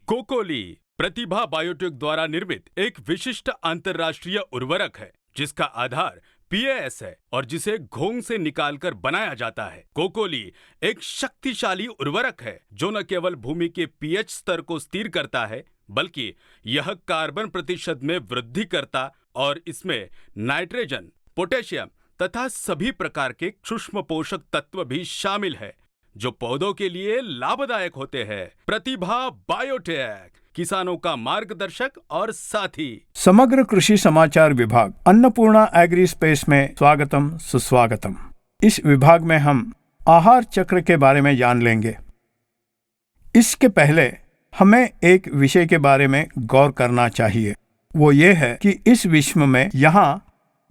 कोकोली प्रतिभा biotech द्वारा निर्मित एक विशिष्ट अंतर्राष्ट्रीय उर्वरक है जिसका आधार पीएएस है और जिसे घोंघ से निकालकर बनाया जाता है। कोकोली एक शक्तिशाली उर्वरक है जो न केवल भूमि के पीएच स्तर को स्थिर करता है बल्कि यह कार्बन प्रतिशत में वृद्धि करता और इसमें नाइट्रोजन, पोटेशियम तथा सभी प्रकार के सूक्ष्म पोषक तत्व भी शामिल है जो पौधों के लिए लाभदायक होते हैं। प्रतिभा बायोटेक किसानों का मार्गदर्शक और साथी। समग्र कृषि समाचार विभाग अन्नपूर्णा एग्री स्पेस में स्वागतम सुस्वागतम। इस विभाग में हम आहार चक्र के बारे में जान लेंगे। इसके पहले हमें एक विषय के बारे में गौर करना चाहिए। वो ये है कि इस विश्व में यहाँ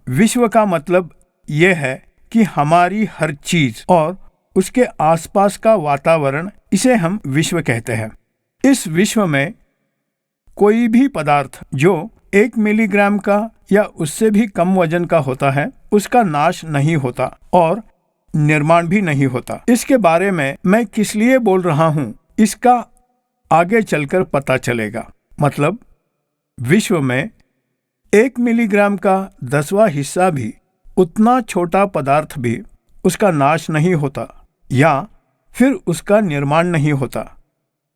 विश्व का मतलब ये है कि हमारी हर चीज और उसके आसपास का वातावरण, इसे हम विश्व कहते हैं। इस विश्व में कोई भी पदार्थ जो 1 मिलीग्राम का या उससे भी कम वजन का होता है उसका नाश नहीं होता और निर्माण भी नहीं होता। इसके बारे में मैं किस लिए बोल रहा हूँ इसका आगे चलकर पता चलेगा। मतलब विश्व में 1 मिलीग्राम का 10वां हिस्सा भी, उतना छोटा पदार्थ भी उसका नाश नहीं होता या फिर उसका निर्माण नहीं होता,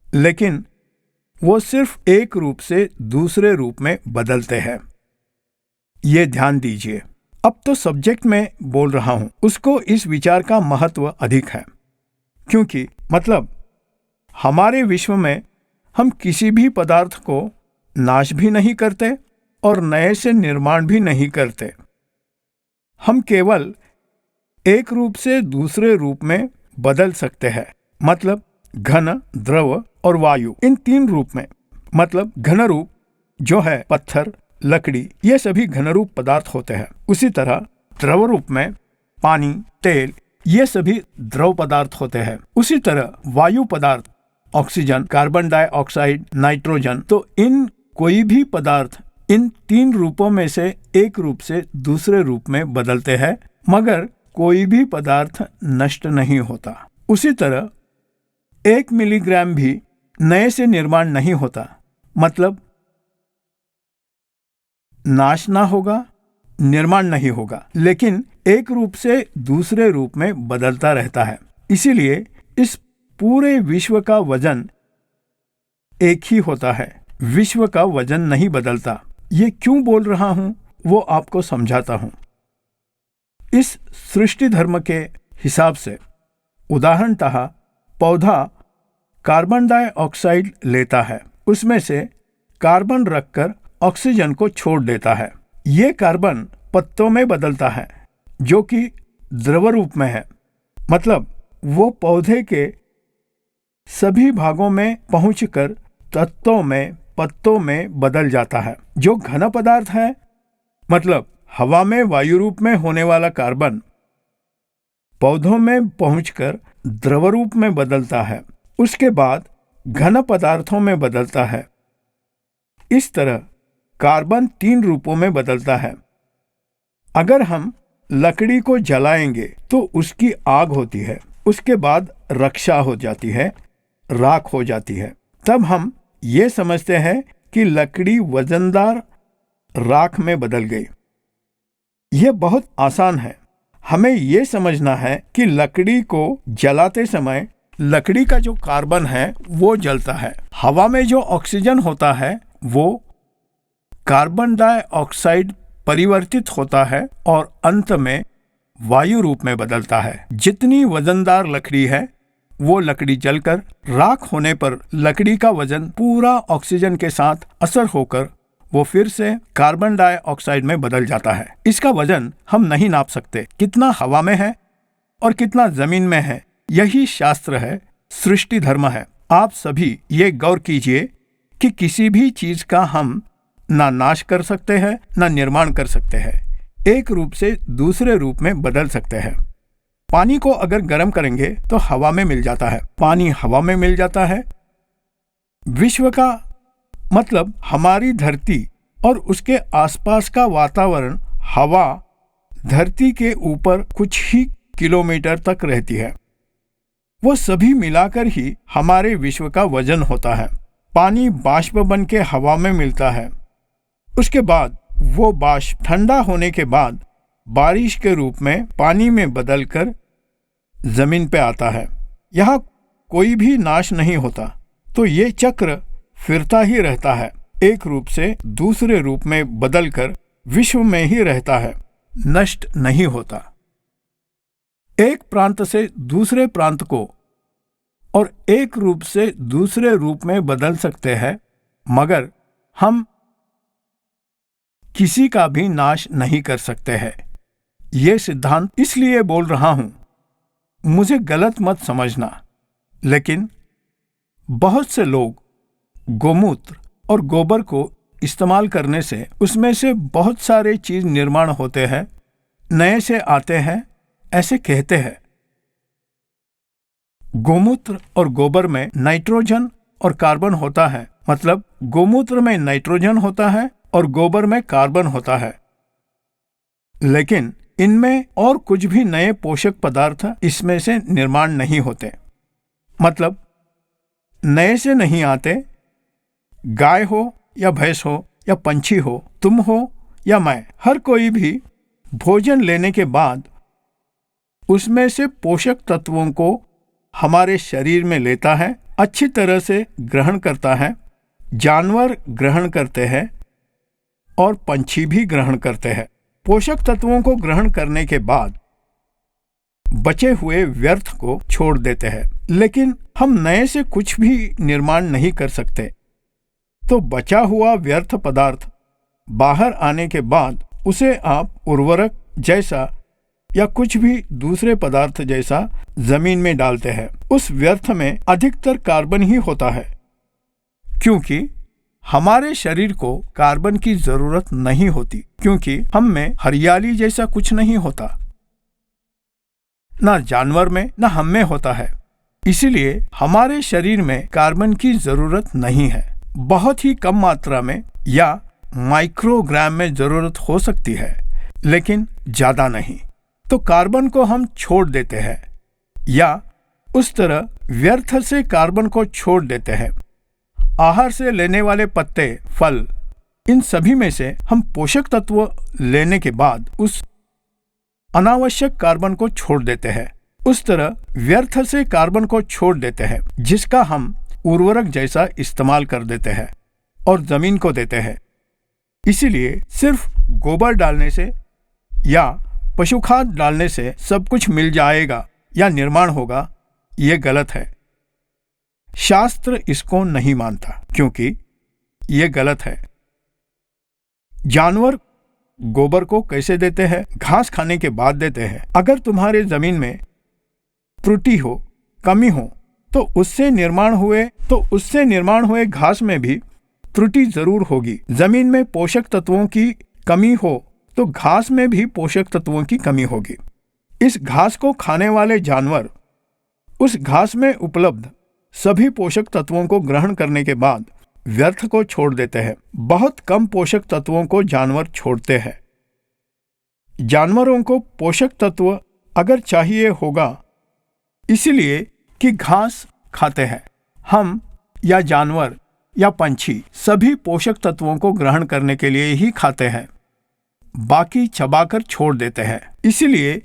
लेकिन वो सिर्फ एक रूप से दूसरे रूप में बदलते हैं। ये ध्यान दीजिए। अब तो सब्जेक्ट में बोल रहा हूं, उसको इस विचार का महत्व अधिक है क्योंकि मतलब हमारे विश्व में हम किसी भी पदार्थ को नाश भी नहीं करते और नए से निर्माण भी नहीं करते। हम केवल एक रूप से दूसरे रूप में बदल सकते हैं। मतलब घन, द्रव और वायु, इन 3 रूप में। मतलब घन रूप जो है पत्थर, लकड़ी, ये सभी घन रूप पदार्थ होते हैं। उसी तरह द्रव रूप में पानी, तेल, ये सभी द्रव पदार्थ होते हैं। उसी तरह वायु पदार्थ ऑक्सीजन, कार्बन डाइऑक्साइड, नाइट्रोजन। तो इन कोई भी पदार्थ इन 3 रूपों में से एक रूप से दूसरे रूप में बदलते हैं, मगर कोई भी पदार्थ नष्ट नहीं होता। उसी तरह 1 मिलीग्राम भी नए से निर्माण नहीं होता। मतलब नाश ना होगा, निर्माण नहीं होगा, लेकिन एक रूप से दूसरे रूप में बदलता रहता है। इसीलिए इस पूरे विश्व का वजन एक ही होता है। विश्व का वजन नहीं बदलता। ये क्यों बोल रहा हूं वो आपको समझाता हूं। इस सृष्टि धर्म के हिसाब से उदाहरणतः पौधा कार्बन डाइऑक्साइड लेता है, उसमें से कार्बन रखकर ऑक्सीजन को छोड़ देता है। ये कार्बन पत्तों में बदलता है जो कि द्रव रूप में है। मतलब वो पौधे के सभी भागों में पहुंचकर पत्तों में बदल जाता है। जो घन पदार्थ है, मतलब हवा में वायु रूप में होने वाला कार्बन, पौधों में पहुंचकर द्रव रूप में बदलता है, उसके बाद घन पदार्थों में बदलता है। इस तरह कार्बन 3 रूपों में बदलता है। अगर हम लकड़ी को जलाएंगे तो उसकी आग होती है, उसके बाद रक्षा हो जाती है, राख हो जाती है। तब हम ये समझते हैं कि लकड़ी वजनदार राख में बदल गई। यह बहुत आसान है। हमें यह समझना है कि लकड़ी को जलाते समय लकड़ी का जो कार्बन है वो जलता है। हवा में जो ऑक्सीजन होता है वो कार्बन डाइऑक्साइड परिवर्तित होता है और अंत में वायु रूप में बदलता है। जितनी वजनदार लकड़ी है वो लकड़ी जलकर राख होने पर लकड़ी का वजन पूरा ऑक्सीजन के साथ असर होकर वो फिर से कार्बन डाइऑक्साइड में बदल जाता है। इसका वजन हम नहीं नाप सकते। कितना हवा में है और कितना जमीन में है, यही शास्त्र है, सृष्टि धर्म है। आप सभी ये गौर कीजिए कि किसी भी चीज का हम ना नाश कर सकते हैं ना निर्माण कर सकते हैं। एक रूप से दूसरे रूप में बदल सकते हैं। पानी को अगर गर्म करेंगे तो हवा में मिल जाता है, पानी हवा में मिल जाता है। विश्व का मतलब हमारी धरती और उसके आसपास का वातावरण, हवा धरती के ऊपर कुछ ही किलोमीटर तक रहती है। वो सभी मिलाकर ही हमारे विश्व का वजन होता है। पानी बाष्प बन के हवा में मिलता है। उसके बाद वो बाष्प ठंडा होने के बाद बारिश के रूप में पानी में बदलकर जमीन पे आता है। यहाँ कोई भी नाश नहीं होता, तो ये चक्र फिरता ही रहता है, एक रूप से दूसरे रूप में बदलकर विश्व में ही रहता है, नष्ट नहीं होता। एक प्रांत से दूसरे प्रांत को और एक रूप से दूसरे रूप में बदल सकते हैं, मगर हम किसी का भी नाश नहीं कर सकते हैं। ये सिद्धांत इसलिए बोल रहा हूं, मुझे गलत मत समझना, लेकिन बहुत से लोग गोमूत्र और गोबर को इस्तेमाल करने से उसमें से बहुत सारे चीज निर्माण होते हैं, नए से आते हैं, ऐसे कहते हैं। गोमूत्र और गोबर में नाइट्रोजन और कार्बन होता है, मतलब गोमूत्र में नाइट्रोजन होता है और गोबर में कार्बन होता है, लेकिन इनमें और कुछ भी नए पोषक पदार्थ इसमें से निर्माण नहीं होते, मतलब नए से नहीं आते। गाय हो या भैंस हो या पंछी हो, तुम हो या मैं, हर कोई भी भोजन लेने के बाद उसमें से पोषक तत्वों को हमारे शरीर में लेता है, अच्छी तरह से ग्रहण करता है। जानवर ग्रहण करते हैं और पंछी भी ग्रहण करते हैं। पोषक तत्वों को ग्रहण करने के बाद बचे हुए व्यर्थ को छोड़ देते हैं, लेकिन हम नए से कुछ भी निर्माण नहीं कर सकते। तो बचा हुआ व्यर्थ पदार्थ बाहर आने के बाद उसे आप उर्वरक जैसा या कुछ भी दूसरे पदार्थ जैसा जमीन में डालते हैं। उस व्यर्थ में अधिकतर कार्बन ही होता है, क्योंकि हमारे शरीर को कार्बन की जरूरत नहीं होती, क्योंकि हम में हरियाली जैसा कुछ नहीं होता, ना जानवर में ना हम में होता है। इसलिए हमारे शरीर में कार्बन की जरूरत नहीं है। बहुत ही कम मात्रा में या माइक्रोग्राम में जरूरत हो सकती है, लेकिन ज्यादा नहीं। तो कार्बन को हम छोड़ देते हैं, या उस तरह व्यर्थ से कार्बन को छोड़ देते हैं। आहार से लेने वाले पत्ते, फल, इन सभी में से हम पोषक तत्व लेने के बाद उस अनावश्यक कार्बन को छोड़ देते हैं। उस तरह व्यर्थ से कार्बन को छोड़ देते हैं, जिसका हम उर्वरक जैसा इस्तेमाल कर देते हैं और जमीन को देते हैं। इसीलिए सिर्फ गोबर डालने से या पशु खाद डालने से सब कुछ मिल जाएगा या निर्माण होगा, ये गलत है। शास्त्र इसको नहीं मानता, क्योंकि ये गलत है। जानवर गोबर को कैसे देते हैं? घास खाने के बाद देते हैं। अगर तुम्हारे जमीन में त्रुटि हो, कमी हो, तो उससे निर्माण हुए घास में भी त्रुटि जरूर होगी। जमीन में पोषक तत्वों की कमी हो तो घास में भी पोषक तत्वों की कमी होगी। इस घास को खाने वाले जानवर उस घास में उपलब्ध सभी पोषक तत्वों को ग्रहण करने के बाद व्यर्थ को छोड़ देते हैं। बहुत कम पोषक तत्वों को जानवर छोड़ते हैं। जानवरों को पोषक तत्व अगर चाहिए होगा, इसलिए कि घास खाते हैं। हम या जानवर या पंछी सभी पोषक तत्वों को ग्रहण करने के लिए ही खाते हैं, बाकी चबाकर छोड़ देते हैं, इसलिए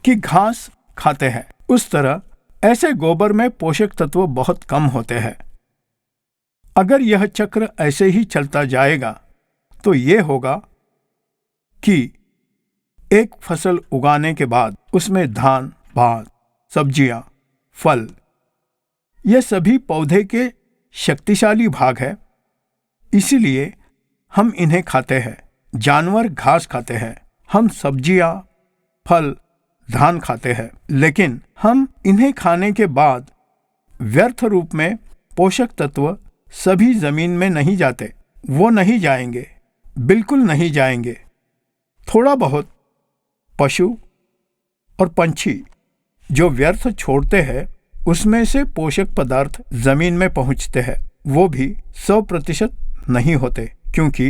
कि घास खाते हैं। उस तरह ऐसे गोबर में पोषक तत्व बहुत कम होते हैं। अगर यह चक्र ऐसे ही चलता जाएगा तो ये होगा कि एक फसल उगाने के बाद उसमें धान, भात, सब्जियां, फल, ये सभी पौधे के शक्तिशाली भाग है, इसीलिए हम इन्हें खाते हैं। जानवर घास खाते हैं, हम सब्जियां, फल, धान खाते हैं, लेकिन हम इन्हें खाने के बाद व्यर्थ रूप में पोषक तत्व सभी जमीन में नहीं जाते। वो नहीं जाएंगे, बिल्कुल नहीं जाएंगे। थोड़ा बहुत पशु और पंछी जो व्यर्थ छोड़ते हैं, उसमें से पोषक पदार्थ जमीन में पहुंचते हैं। वो भी 100% नहीं होते, क्योंकि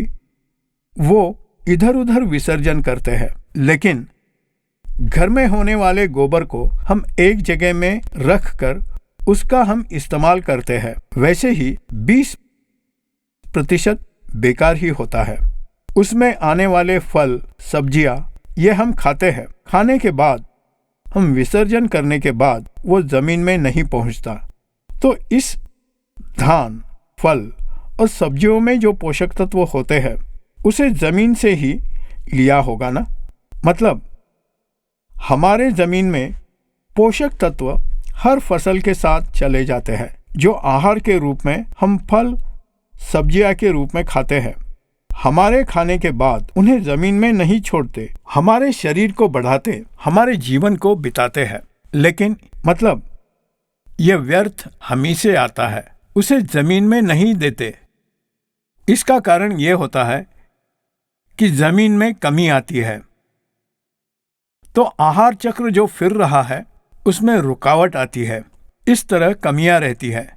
वो इधर उधर विसर्जन करते हैं। लेकिन घर में होने वाले गोबर को हम एक जगह में रख कर उसका हम इस्तेमाल करते हैं। वैसे ही 20 90% बेकार ही होता है। उसमें आने वाले फल, सब्जियां, ये हम खाते हैं। खाने के बाद, हम विसर्जन करने के बाद वो जमीन में नहीं पहुंचता। तो इस धान, फल और सब्जियों में जो पोषक तत्व होते हैं उसे जमीन से ही लिया होगा ना। मतलब हमारे जमीन में पोषक तत्व हर फसल के साथ चले जाते हैं, जो आहार के रूप में हम फल, सब्जियां के रूप में खाते हैं। हमारे खाने के बाद उन्हें जमीन में नहीं छोड़ते, हमारे शरीर को बढ़ाते, हमारे जीवन को बिताते हैं। लेकिन मतलब यह व्यर्थ हम ही से आता है, उसे जमीन में नहीं देते। इसका कारण यह होता है कि जमीन में कमी आती है, तो आहार चक्र जो फिर रहा है उसमें रुकावट आती है। इस तरह कमियां रहती है,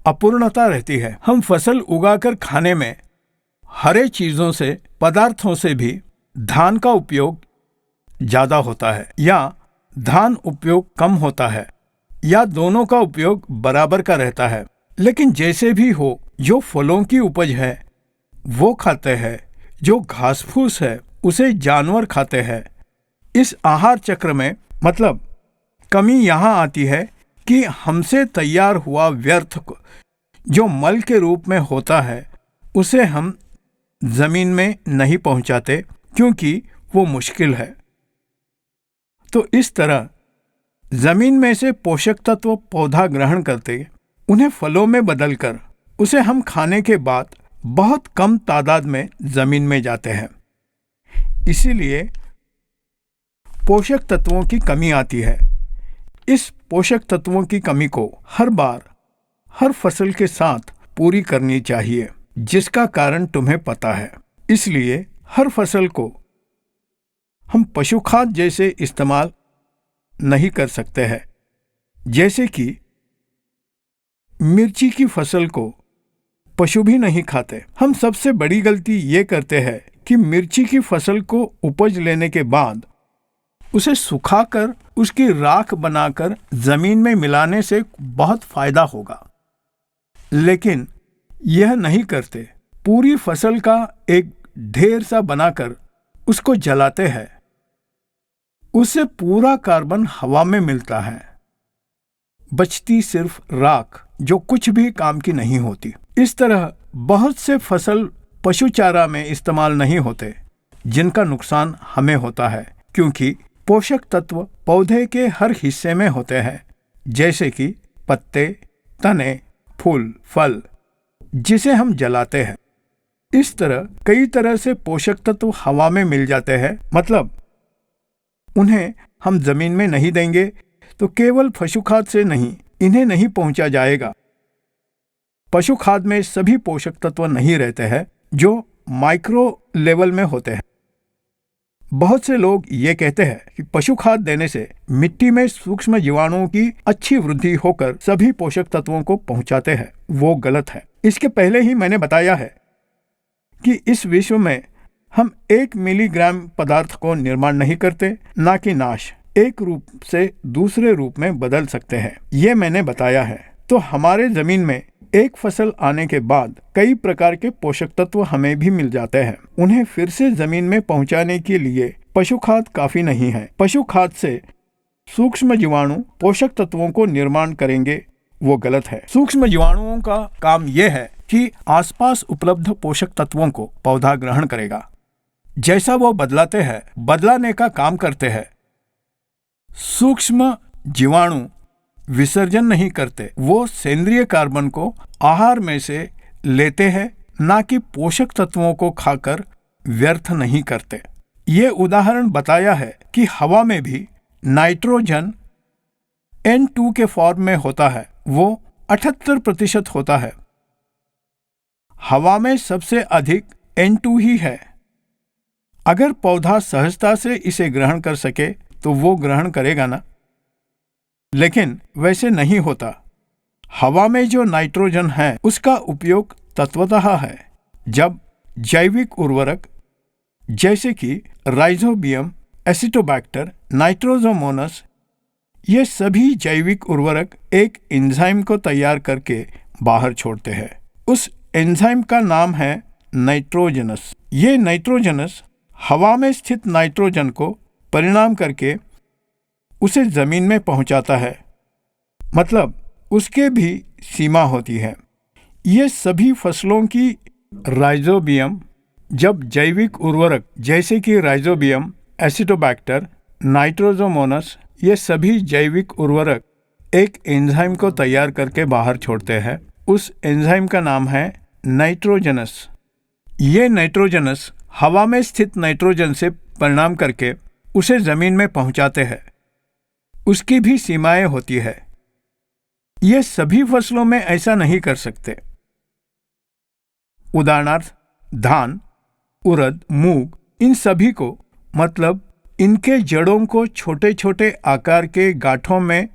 अपूर्णता रहती है। हम फसल उगाकर खाने में हरे चीजों से, पदार्थों से भी धान का उपयोग ज्यादा होता है, या धान उपयोग कम होता है, या दोनों का उपयोग बराबर का रहता है। लेकिन जैसे भी हो, जो फलों की उपज है वो खाते हैं, जो घास फूस है उसे जानवर खाते हैं। इस आहार चक्र में मतलब कमी यहाँ आती है कि हमसे तैयार हुआ व्यर्थ जो मल के रूप में होता है उसे हम जमीन में नहीं पहुंचाते, क्योंकि वो मुश्किल है। तो इस तरह जमीन में से पोषक तत्व पौधा ग्रहण करते, उन्हें फलों में बदलकर उसे हम खाने के बाद बहुत कम तादाद में जमीन में जाते हैं। इसीलिए पोषक तत्वों की कमी आती है। इस पोषक तत्वों की कमी को हर बार हर फसल के साथ पूरी करनी चाहिए, जिसका कारण तुम्हें पता है। इसलिए हर फसल को हम पशु खाद जैसे इस्तेमाल नहीं कर सकते हैं। जैसे कि मिर्ची की फसल को पशु भी नहीं खाते। हम सबसे बड़ी गलती ये करते हैं कि मिर्ची की फसल को उपज लेने के बाद उसे सुखाकर उसकी राख बनाकर जमीन में मिलाने से बहुत फायदा होगा, लेकिन यह नहीं करते। पूरी फसल का एक ढेर सा बनाकर उसको जलाते हैं, उससे पूरा कार्बन हवा में मिलता है, बचती सिर्फ राख जो कुछ भी काम की नहीं होती। इस तरह बहुत से फसल पशु चारा में इस्तेमाल नहीं होते, जिनका नुकसान हमें होता है, क्योंकि पोषक तत्व पौधे के हर हिस्से में होते हैं, जैसे कि पत्ते, तने, फूल, फल, जिसे हम जलाते हैं। इस तरह कई तरह से पोषक तत्व हवा में मिल जाते हैं। मतलब उन्हें हम जमीन में नहीं देंगे तो केवल पशु खाद से नहीं, इन्हें नहीं पहुंचा जाएगा। पशु खाद में सभी पोषक तत्व नहीं रहते हैं जो माइक्रो लेवल में होते हैं। बहुत से लोग ये कहते हैं कि पशु खाद देने से मिट्टी में सूक्ष्म जीवाणुओं की अच्छी वृद्धि होकर सभी पोषक तत्वों को पहुंचाते हैं। वो गलत है। इसके पहले ही मैंने बताया है कि इस विश्व में हम 1 मिलीग्राम पदार्थ को निर्माण नहीं करते, ना कि नाश, एक रूप से दूसरे रूप में बदल सकते हैं। ये मैंने बताया है। तो हमारे जमीन में एक फसल आने के बाद कई प्रकार के पोषक तत्व हमें भी मिल जाते हैं। उन्हें फिर से जमीन में पहुंचाने के लिए पशु खाद काफी नहीं है। पशु खाद से सूक्ष्म जीवाणु पोषक तत्वों को निर्माण करेंगे, वो गलत है। सूक्ष्म जीवाणुओं का काम यह है कि आसपास उपलब्ध पोषक तत्वों को पौधा ग्रहण करेगा। जैसा वो बदलाते हैं, बदलाने का काम करते हैं। सूक्ष्म जीवाणु विसर्जन नहीं करते, वो सेंद्रीय कार्बन को आहार में से लेते हैं, ना कि पोषक तत्वों को खाकर व्यर्थ नहीं करते। ये उदाहरण बताया है कि हवा में भी नाइट्रोजन N2 के फॉर्म में होता है, वो 78% होता है। हवा में सबसे अधिक N2 ही है। अगर पौधा सहजता से इसे ग्रहण कर सके तो वो ग्रहण करेगा ना, लेकिन वैसे नहीं होता। हवा में जो नाइट्रोजन है उसका उपयोग तत्वतः है। जब जैविक उर्वरक जैसे कि राइजोबियम, एसिटोबैक्टर, नाइट्रोजोमोनस, ये सभी जैविक उर्वरक एक एंजाइम को तैयार करके बाहर छोड़ते हैं। उस एंजाइम का नाम है नाइट्रोजनस। ये नाइट्रोजनस हवा में स्थित नाइट्रोजन को परिणाम करके उसे जमीन में पहुंचाता है, मतलब उसके भी सीमा होती है। ये सभी फसलों की राइजोबियम जब जैविक उर्वरक जैसे कि राइजोबियम, एसिटोबैक्टर, नाइट्रोजोमोनस, ये सभी जैविक उर्वरक एक एंजाइम को तैयार करके बाहर छोड़ते हैं। उस एंजाइम का नाम है नाइट्रोजनस। ये नाइट्रोजनस हवा में स्थित नाइट्रोजन से परिणाम करके उसे जमीन में पहुंचाते हैं। उसकी भी सीमाएं होती है। ये सभी फसलों में ऐसा नहीं कर सकते। उदाहरणार्थ धान, उड़द, मूंग, इन सभी को, मतलब इनके जड़ों को छोटे छोटे आकार के गांठों में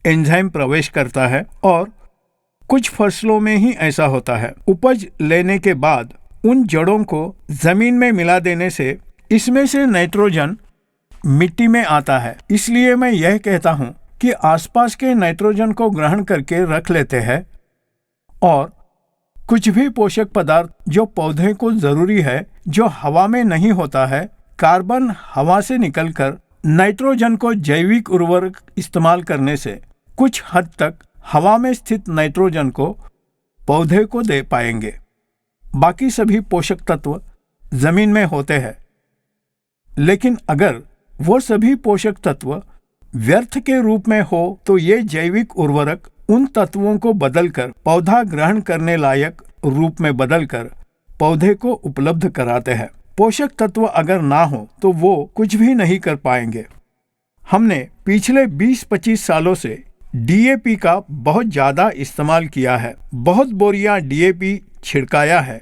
एंजाइम प्रवेश करता है और कुछ फसलों में ही ऐसा होता है। उपज लेने के बाद उन जड़ों को जमीन में मिला देने से इसमें से नाइट्रोजन मिट्टी में आता है। इसलिए मैं यह कहता हूं कि आसपास के नाइट्रोजन को ग्रहण करके रख लेते हैं और कुछ भी पोषक पदार्थ जो पौधे को जरूरी है, जो हवा में नहीं होता है, कार्बन हवा से निकलकर नाइट्रोजन को जैविक उर्वरक इस्तेमाल करने से कुछ हद तक हवा में स्थित नाइट्रोजन को पौधे को दे पाएंगे। बाकी सभी पोषक तत्व जमीन में होते हैं, लेकिन अगर वो सभी पोषक तत्व व्यर्थ के रूप में हो तो ये जैविक उर्वरक उन तत्वों को बदलकर पौधा ग्रहण करने लायक रूप में बदलकर पौधे को उपलब्ध कराते हैं। पोषक तत्व अगर ना हो तो वो कुछ भी नहीं कर पाएंगे। हमने पिछले 20-25 सालों से डीएपी का बहुत ज़्यादा इस्तेमाल किया है। बहुत बोरियां डीएपी छिड़काया है,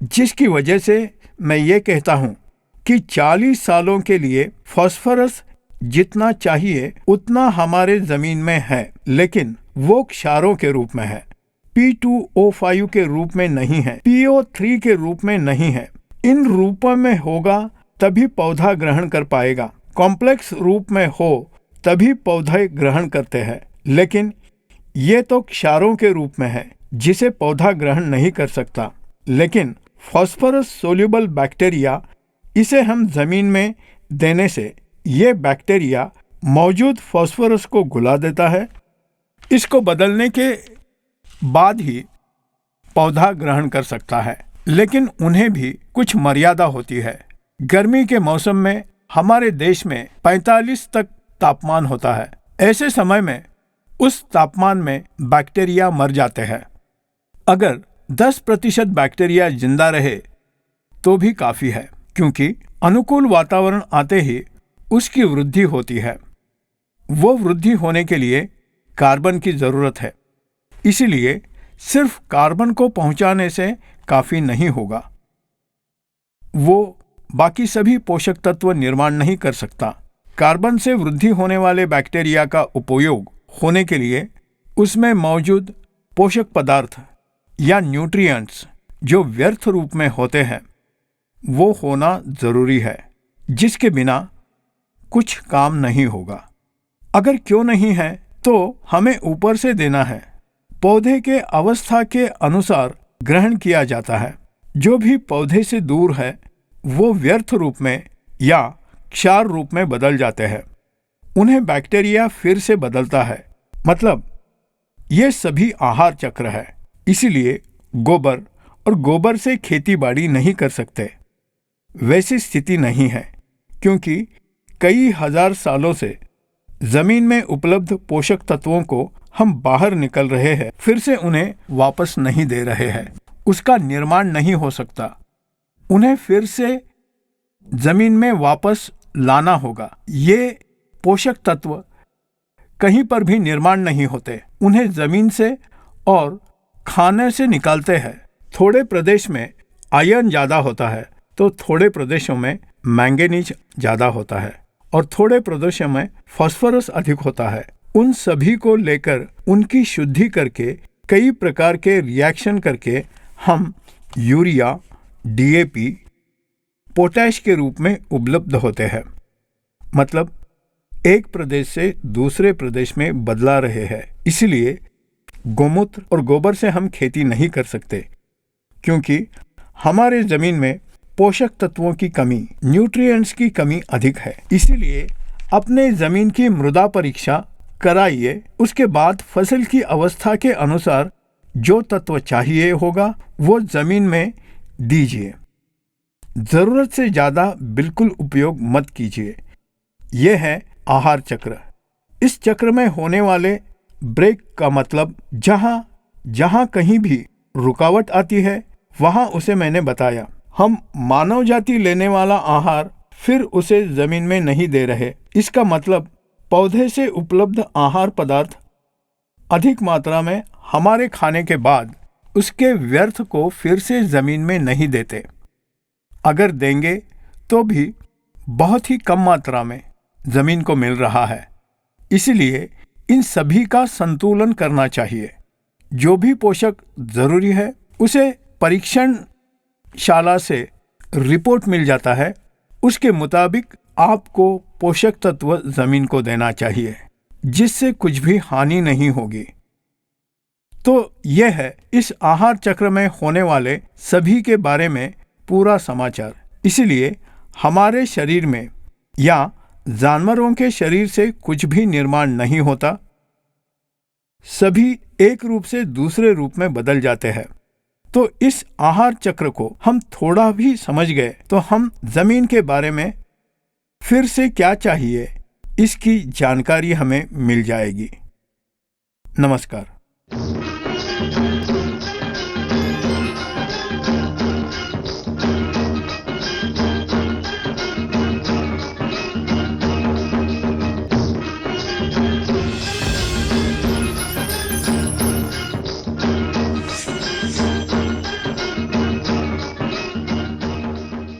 जिसकी वजह से मैं ये कहता हूँ कि 40 सालों के लिए फॉस्फोरस जितना चाहिए उतना हमारे ज़मीन में है, लेकिन वो क्षारों के रूप में है, P2O5 के रूप में नहीं है, PO3 के रूप में नहीं है। इन रूपों में होगा तभी पौधा ग्रहण कर पाएगा। कॉम्प्लेक्स रूप में हो तभी पौधे ग्रहण करते हैं, लेकिन ये तो क्षारों के रूप में है जिसे पौधा ग्रहण नहीं कर सकता। लेकिन फॉस्फोरस सोल्यूबल बैक्टीरिया, इसे हम जमीन में देने से ये बैक्टीरिया मौजूद फॉस्फोरस को घुला देता है। इसको बदलने के बाद ही पौधा ग्रहण कर सकता है, लेकिन उन्हें भी कुछ मर्यादा होती है। गर्मी के मौसम में हमारे देश में 45 तक तापमान होता है। ऐसे समय में उस तापमान में बैक्टीरिया मर जाते हैं। अगर 10% बैक्टीरिया जिंदा रहे तो भी काफ़ी है, क्योंकि अनुकूल वातावरण आते ही उसकी वृद्धि होती है। वो वृद्धि होने के लिए कार्बन की ज़रूरत है, इसीलिए सिर्फ कार्बन को पहुंचाने से काफ़ी नहीं होगा। वो बाकी सभी पोषक तत्व निर्माण नहीं कर सकता। कार्बन से वृद्धि होने वाले बैक्टीरिया का उपयोग होने के लिए उसमें मौजूद पोषक पदार्थ या न्यूट्रिएंट्स जो व्यर्थ रूप में होते हैं वो होना ज़रूरी है, जिसके बिना कुछ काम नहीं होगा। अगर क्यों नहीं है तो हमें ऊपर से देना है। पौधे के अवस्था के अनुसार ग्रहण किया जाता है। जो भी पौधे से दूर है वो व्यर्थ रूप में या क्षार रूप में बदल जाते हैं। उन्हें बैक्टीरिया फिर से बदलता है। मतलब ये सभी आहार चक्र है। इसीलिए गोबर और गोबर से खेती बाड़ी नहीं कर सकते। वैसी स्थिति नहीं है, क्योंकि कई हजार सालों से जमीन में उपलब्ध पोषक तत्वों को हम बाहर निकल रहे हैं, फिर से उन्हें वापस नहीं दे रहे हैं। उसका निर्माण नहीं हो सकता। उन्हें फिर से जमीन में वापस लाना होगा। ये पोषक तत्व कहीं पर भी निर्माण नहीं होते। उन्हें जमीन से और खाने से निकालते हैं। थोड़े प्रदेश में आयरन ज़्यादा होता है तो थोड़े प्रदेशों में मैंगनीज ज़्यादा होता है और थोड़े प्रदेशों में फास्फोरस अधिक होता है। उन सभी को लेकर उनकी शुद्धि करके कई प्रकार के रिएक्शन करके हम यूरिया, डीएपी, पोटैश के रूप में उपलब्ध होते हैं। मतलब एक प्रदेश से दूसरे प्रदेश में बदला रहे हैं। इसलिए गोमूत्र और गोबर से हम खेती नहीं कर सकते। क्योंकि हमारे जमीन में पोषक तत्वों की कमी, न्यूट्रिएंट्स की कमी अधिक है। इसीलिए अपने जमीन की मृदा परीक्षा कराइए। उसके बाद फसल की अवस्था के अनुसार जो तत्व चाहिए होगा वो जमीन में दीजिए। जरूरत से ज्यादा बिल्कुल उपयोग मत कीजिए। यह है आहार चक्र। इस चक्र में होने वाले ब्रेक का मतलब जहां कहीं भी रुकावट आती है वहां उसे मैंने बताया। हम मानव जाति लेने वाला आहार फिर उसे जमीन में नहीं दे रहे। इसका मतलब पौधे से उपलब्ध आहार पदार्थ अधिक मात्रा में हमारे खाने के बाद उसके व्यर्थ को फिर से जमीन में नहीं देते। अगर देंगे तो भी बहुत ही कम मात्रा में जमीन को मिल रहा है। इसलिए इन सभी का संतुलन करना चाहिए। जो भी पोषक जरूरी है उसे परीक्षणशाला से रिपोर्ट मिल जाता है। उसके मुताबिक आपको पोषक तत्व जमीन को देना चाहिए, जिससे कुछ भी हानि नहीं होगी। तो यह है इस आहार चक्र में होने वाले सभी के बारे में पूरा समाचार। इसलिए हमारे शरीर में या जानवरों के शरीर से कुछ भी निर्माण नहीं होता। सभी एक रूप से दूसरे रूप में बदल जाते हैं। तो इस आहार चक्र को हम थोड़ा भी समझ गए तो हम जमीन के बारे में फिर से क्या चाहिए इसकी जानकारी हमें मिल जाएगी। नमस्कार।